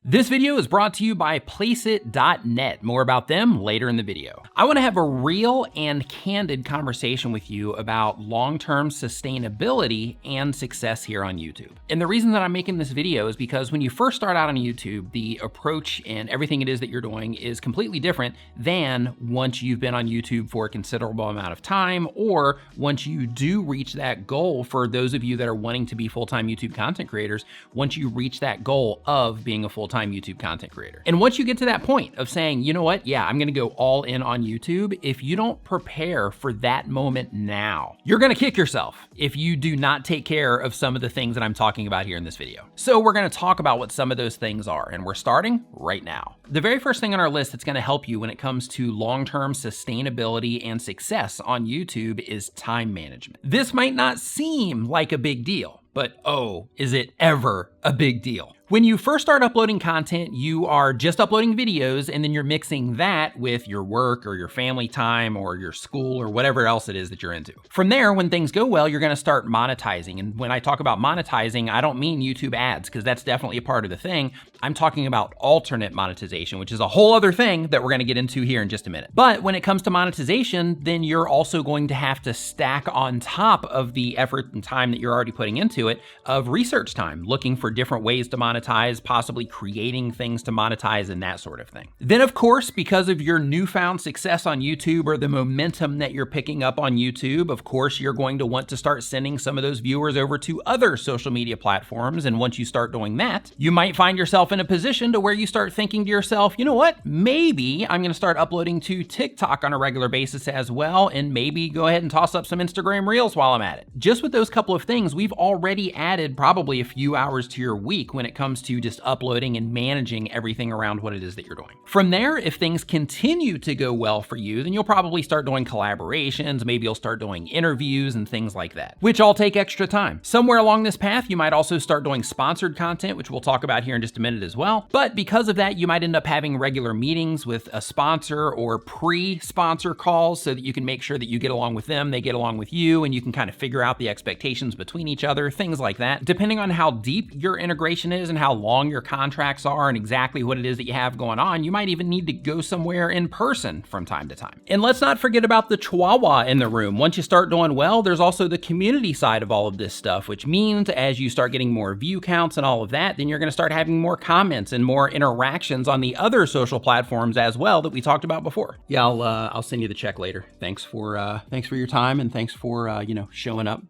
This video is brought to you by Placeit.net. More about them later in the video. I want to have a real and candid conversation with you about long-term sustainability and success here on YouTube. And the reason that I'm making this video is because when you first start out on YouTube, the approach and everything it is that you're doing is completely different than once you've been on YouTube for a considerable amount of time, or once you do reach that goal. For those of you that are wanting to be full-time YouTube content creators, once you reach that goal of being a full-time YouTube content creator. And once you get to that point of saying, you know what, yeah, I'm gonna go all in on YouTube, if you don't prepare for that moment now, you're gonna kick yourself if you do not take care of some of the things that I'm talking about here in this video. So we're gonna talk about what some of those things are, and we're starting right now. The very first thing on our list that's gonna help you when it comes to long-term sustainability and success on YouTube is time management. This might not seem like a big deal, but oh, is it ever a big deal? When you first start uploading content, you are just uploading videos and then you're mixing that with your work or your family time or your school or whatever else it is that you're into. From there, when things go well, you're gonna start monetizing. And when I talk about monetizing, I don't mean YouTube ads, because that's definitely a part of the thing. I'm talking about alternate monetization, which is a whole other thing that we're gonna get into here in just a minute. But when it comes to monetization, then you're also going to have to stack on top of the effort and time that you're already putting into it of research time, looking for different ways to monetize, possibly creating things to monetize and that sort of thing. Then of course, because of your newfound success on YouTube or the momentum that you're picking up on YouTube, of course, you're going to want to start sending some of those viewers over to other social media platforms. And once you start doing that, you might find yourself in a position to where you start thinking to yourself, you know what, maybe I'm gonna start uploading to TikTok on a regular basis as well, and maybe go ahead and toss up some Instagram Reels while I'm at it. Just with those couple of things, we've already added probably a few hours to your week when it comes to just uploading and managing everything around what it is that you're doing. From there, if things continue to go well for you, then you'll probably start doing collaborations, maybe you'll start doing interviews and things like that, which all take extra time. Somewhere along this path, you might also start doing sponsored content, which we'll talk about here in just a minute as well. But because of that, you might end up having regular meetings with a sponsor or pre-sponsor calls so that you can make sure that you get along with them, they get along with you, and you can kind of figure out the expectations between each other, things like that. Depending on how deep your integration is and how long your contracts are and exactly what it is that you have going on, you might even need to go somewhere in person from time to time. And let's not forget about the chihuahua in the room. Once you start doing well, there's also the community side of all of this stuff, which means as you start getting more view counts and all of that, then you're gonna start having more comments and more interactions on the other social platforms as well that we talked about before. Yeah, I'll send you the check later. Thanks for your time, and thanks for showing up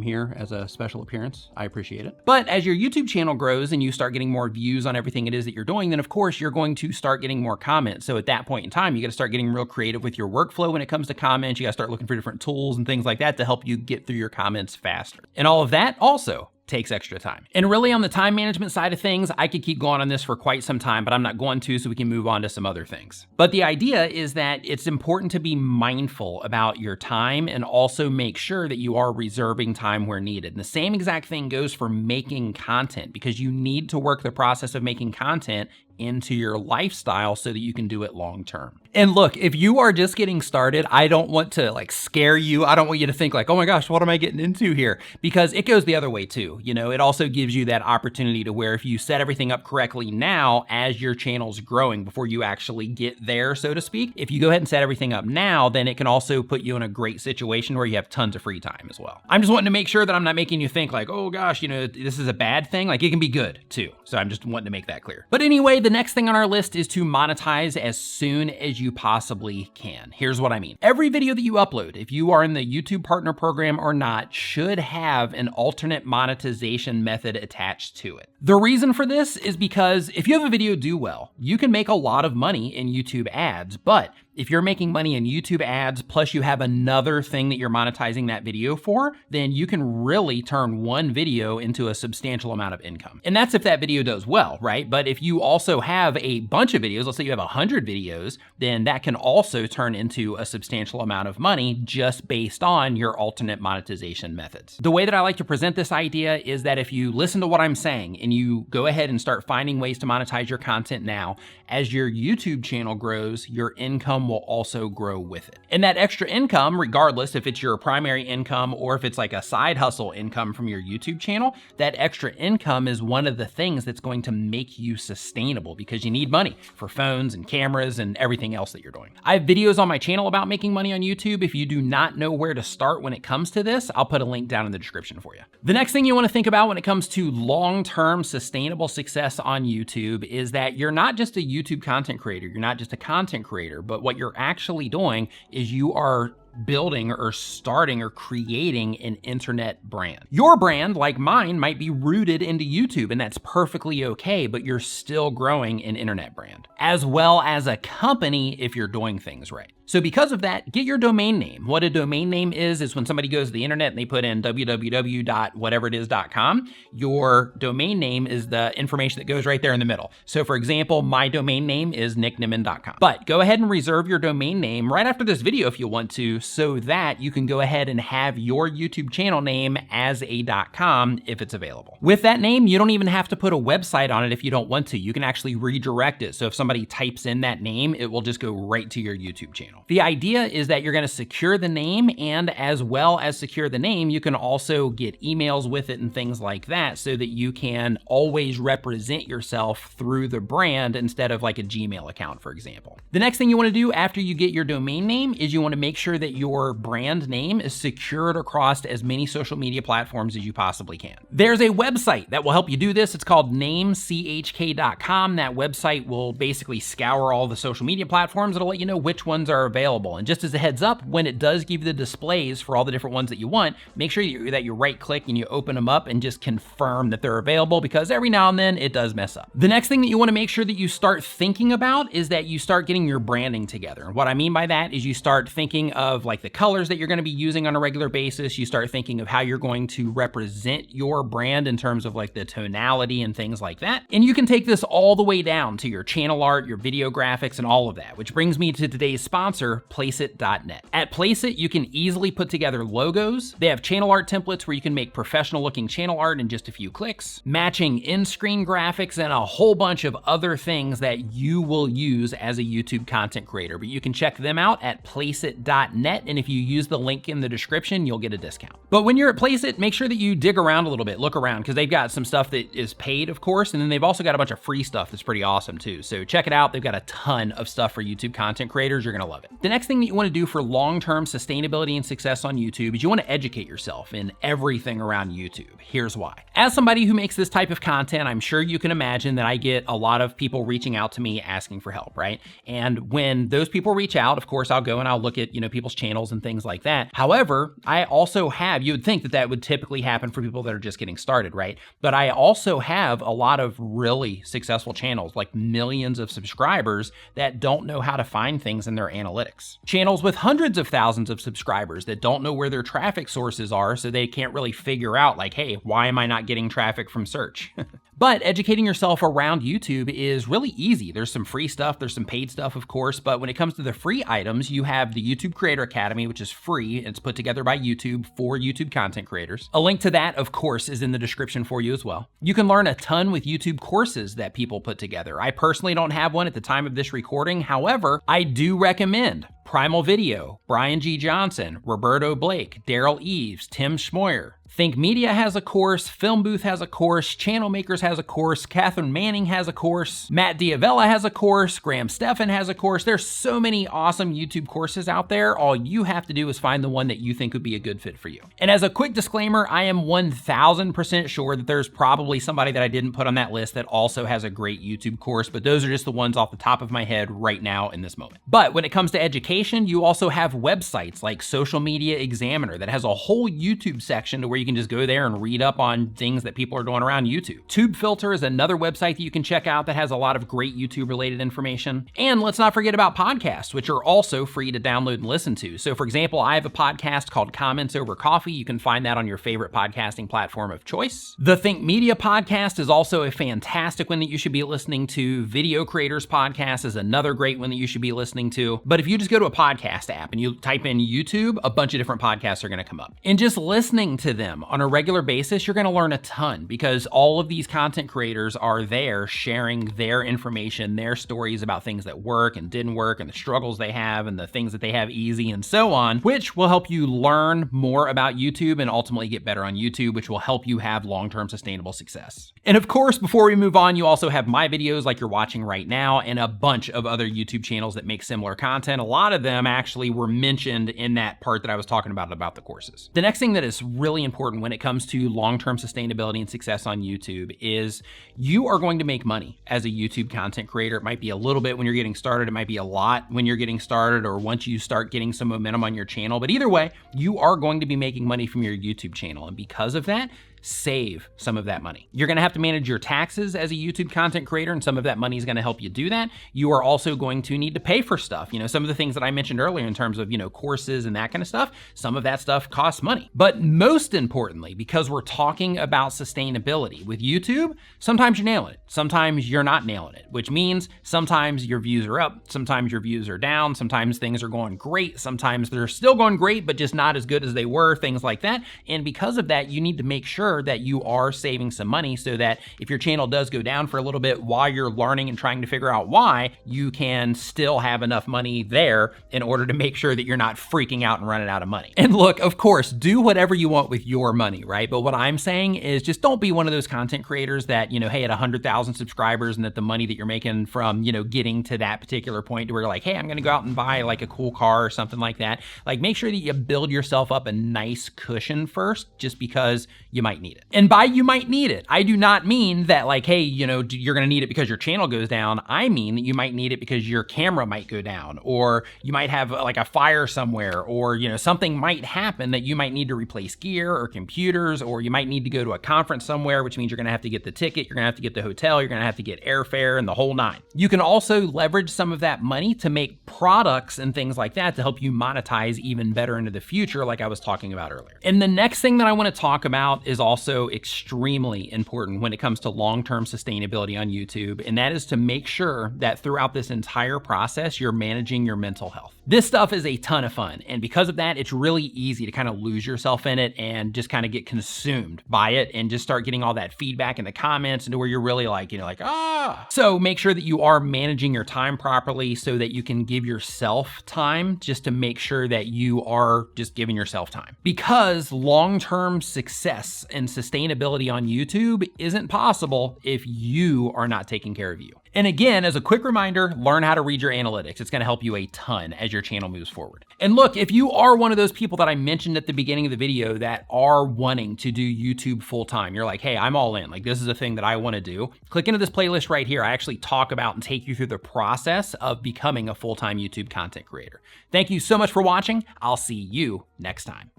here as a special appearance. I appreciate it. But as your YouTube channel grows and you start getting more views on everything it is that you're doing, then of course you're going to start getting more comments. So at that point in time, you got to start getting real creative with your workflow when it comes to comments. You got to start looking for different tools and things like that to help you get through your comments faster. And all of that also takes extra time. And really on the time management side of things, I could keep going on this for quite some time, but I'm not going to, so we can move on to some other things. But the idea is that it's important to be mindful about your time and also make sure that you are reserving time where needed. And the same exact thing goes for making content, because you need to work the process of making content into your lifestyle so that you can do it long term. And look, if you are just getting started, I don't want to scare you. I don't want you to think oh my gosh, what am I getting into here? Because it goes the other way too. It also gives you that opportunity to where if you set everything up correctly now as your channel's growing before you actually get there, so to speak, if you go ahead and set everything up now, then it can also put you in a great situation where you have tons of free time as well. I'm just wanting to make sure that I'm not making you think oh gosh, this is a bad thing. It can be good too. So I'm just wanting to make that clear. But anyway, the next thing on our list is to monetize as soon as you possibly can. Here's what I mean. Every video that you upload, if you are in the YouTube Partner Program or not, should have an alternate monetization method attached to it. The reason for this is because if you have a video do well, you can make a lot of money in YouTube ads, but if you're making money in YouTube ads, plus you have another thing that you're monetizing that video for, then you can really turn one video into a substantial amount of income. And that's if that video does well, right? But if you also have a bunch of videos, let's say you have 100 videos, then that can also turn into a substantial amount of money just based on your alternate monetization methods. The way that I like to present this idea is that if you listen to what I'm saying and you go ahead and start finding ways to monetize your content now, as your YouTube channel grows, your income will also grow with it. And that extra income, regardless if it's your primary income or if it's like a side hustle income from your YouTube channel, that extra income is one of the things that's going to make you sustainable, because you need money for phones and cameras and everything else that you're doing. I have videos on my channel about making money on YouTube. If you do not know where to start when it comes to this, I'll put a link down in the description for you. The next thing you want to think about when it comes to long-term sustainable success on YouTube is that you're not just a YouTube content creator, you're not just a content creator, but what you're actually doing is you are building or starting or creating an internet brand. Your brand, like mine, might be rooted into YouTube, and that's perfectly okay, but you're still growing an internet brand, as well as a company if you're doing things right. So because of that, get your domain name. What a domain name is when somebody goes to the internet and they put in www.whateverit.com, your domain name is the information that goes right there in the middle. So for example, my domain name is nicknimmin.com. But go ahead and reserve your domain name right after this video if you want to, so that you can go ahead and have your YouTube channel name as a .com if it's available. With that name, you don't even have to put a website on it if you don't want to. You can actually redirect it. So if somebody types in that name, it will just go right to your YouTube channel. The idea is that you're gonna secure the name, and as well as secure the name, you can also get emails with it and things like that, so that you can always represent yourself through the brand instead of like a Gmail account, for example. The next thing you wanna do after you get your domain name is you wanna make sure that your brand name is secured across as many social media platforms as you possibly can. There's a website that will help you do this. It's called namechk.com. That website will basically scour all the social media platforms. It'll let you know which ones are available. And just as a heads up, when it does give you the displays for all the different ones that you want, make sure that you right click and you open them up and just confirm that they're available, because every now and then it does mess up. The next thing that you want to make sure that you start thinking about is that you start getting your branding together. And what I mean by that is you start thinking of like the colors that you're going to be using on a regular basis. You start thinking of how you're going to represent your brand in terms of like the tonality and things like that. And you can take this all the way down to your channel art, your video graphics, and all of that, which brings me to today's sponsor, Placeit.net. At Placeit, you can easily put together logos. They have channel art templates where you can make professional looking channel art in just a few clicks, matching in-screen graphics, and a whole bunch of other things that you will use as a YouTube content creator. But you can check them out at Placeit.net, and if you use the link in the description, you'll get a discount. But when you're at Placeit, make sure that you dig around a little bit, look around, because they've got some stuff that is paid, of course, and then they've also got a bunch of free stuff that's pretty awesome too. So check it out. They've got a ton of stuff for YouTube content creators. You're gonna love it. The next thing that you want to do for long-term sustainability and success on YouTube is you want to educate yourself in everything around YouTube. Here's why. As somebody who makes this type of content, I'm sure you can imagine that I get a lot of people reaching out to me asking for help, right? And when those people reach out, of course, I'll go and I'll look at, people's channels and things like that. However, I also have, you would think that that would typically happen for people that are just getting started, right? But I also have a lot of really successful channels, like millions of subscribers, that don't know how to find things in their analytics. Channels with hundreds of thousands of subscribers that don't know where their traffic sources are, so they can't really figure out like, hey, why am I not getting traffic from search? But educating yourself around YouTube is really easy. There's some free stuff, there's some paid stuff, of course, but when it comes to the free items, you have the YouTube Creator Academy, which is free. It's put together by YouTube for YouTube content creators. A link to that, of course, is in the description for you as well. You can learn a ton with YouTube courses that people put together. I personally don't have one at the time of this recording. However, I do recommend Primal Video, Brian G. Johnson, Roberto Blake, Daryl Eves, Tim Schmoyer. Think Media has a course, Film Booth has a course, Channel Makers has a course, Catherine Manning has a course, Matt Diavella has a course, Graham Stephan has a course. There's so many awesome YouTube courses out there. All you have to do is find the one that you think would be a good fit for you. And as a quick disclaimer, I am 1000% sure that there's probably somebody that I didn't put on that list that also has a great YouTube course, but those are just the ones off the top of my head right now in this moment. But when it comes to education, you also have websites like Social Media Examiner that has a whole YouTube section to where you can just go there and read up on things that people are doing around YouTube. TubeFilter is another website that you can check out that has a lot of great YouTube related information. And let's not forget about podcasts, which are also free to download and listen to. So for example, I have a podcast called Comments Over Coffee. You can find that on your favorite podcasting platform of choice. The Think Media podcast is also a fantastic one that you should be listening to. Video Creators Podcast is another great one that you should be listening to. But if you just go to a podcast app and you type in YouTube, a bunch of different podcasts are going to come up. And just listening to them them on a regular basis, you're gonna learn a ton because all of these content creators are there sharing their information, their stories about things that work and didn't work and the struggles they have and the things that they have easy and so on, which will help you learn more about YouTube and ultimately get better on YouTube, which will help you have long-term sustainable success. And of course, before we move on, you also have my videos like you're watching right now and a bunch of other YouTube channels that make similar content. A lot of them actually were mentioned in that part that I was talking about the courses. The next thing that is really important when it comes to long-term sustainability and success on YouTube is you are going to make money as a YouTube content creator. It might be a little bit when you're getting started. It might be a lot when you're getting started or once you start getting some momentum on your channel. But either way, you are going to be making money from your YouTube channel. And because of that, save some of that money. You're gonna have to manage your taxes as a YouTube content creator, and some of that money is gonna help you do that. You are also going to need to pay for stuff. You know, some of the things that I mentioned earlier in terms of, you know, courses and that kind of stuff, some of that stuff costs money. But most importantly, because we're talking about sustainability with YouTube, sometimes you're nailing it. Sometimes you're not nailing it, which means sometimes your views are up, sometimes your views are down, sometimes things are going great, sometimes they're still going great, but just not as good as they were, things like that. And because of that, you need to make sure that you are saving some money so that if your channel does go down for a little bit while you're learning and trying to figure out why, you can still have enough money there in order to make sure that you're not freaking out and running out of money. And look, of course, do whatever you want with your money, right? But what I'm saying is just don't be one of those content creators that, you know, hey, at 100,000 subscribers and that the money that you're making from, you know, getting to that particular point to where you're like, hey, I'm gonna go out and buy like a cool car or something like that. Like make sure that you build yourself up a nice cushion first, just because you might need it. And by you might need it, I do not mean that like, hey, you know, you're gonna need it because your channel goes down. I mean that you might need it because your camera might go down, or you might have like a fire somewhere, or, you know, something might happen that you might need to replace gear or computers, or you might need to go to a conference somewhere, which means you're gonna have to get the ticket, you're gonna have to get the hotel, you're gonna have to get airfare and the whole nine. You can also leverage some of that money to make products and things like that to help you monetize even better into the future, like I was talking about earlier. And the next thing that I wanna talk about is also extremely important when it comes to long-term sustainability on YouTube, and that is to make sure that throughout this entire process, you're managing your mental health. This stuff is a ton of fun, and because of that, it's really easy to kind of lose yourself in it and just kind of get consumed by it and just start getting all that feedback in the comments into where you're really like, you know, like, ah. So make sure that you are managing your time properly so that you can give yourself time, just to make sure that you are just giving yourself time. Because long-term success and sustainability on YouTube isn't possible if you are not taking care of you. And again, as a quick reminder, learn how to read your analytics. It's gonna help you a ton as your channel moves forward. And look, if you are one of those people that I mentioned at the beginning of the video that are wanting to do YouTube full-time, you're like, hey, I'm all in, like this is a thing that I wanna do, click into this playlist right here. I actually talk about and take you through the process of becoming a full-time YouTube content creator. Thank you so much for watching. I'll see you next time.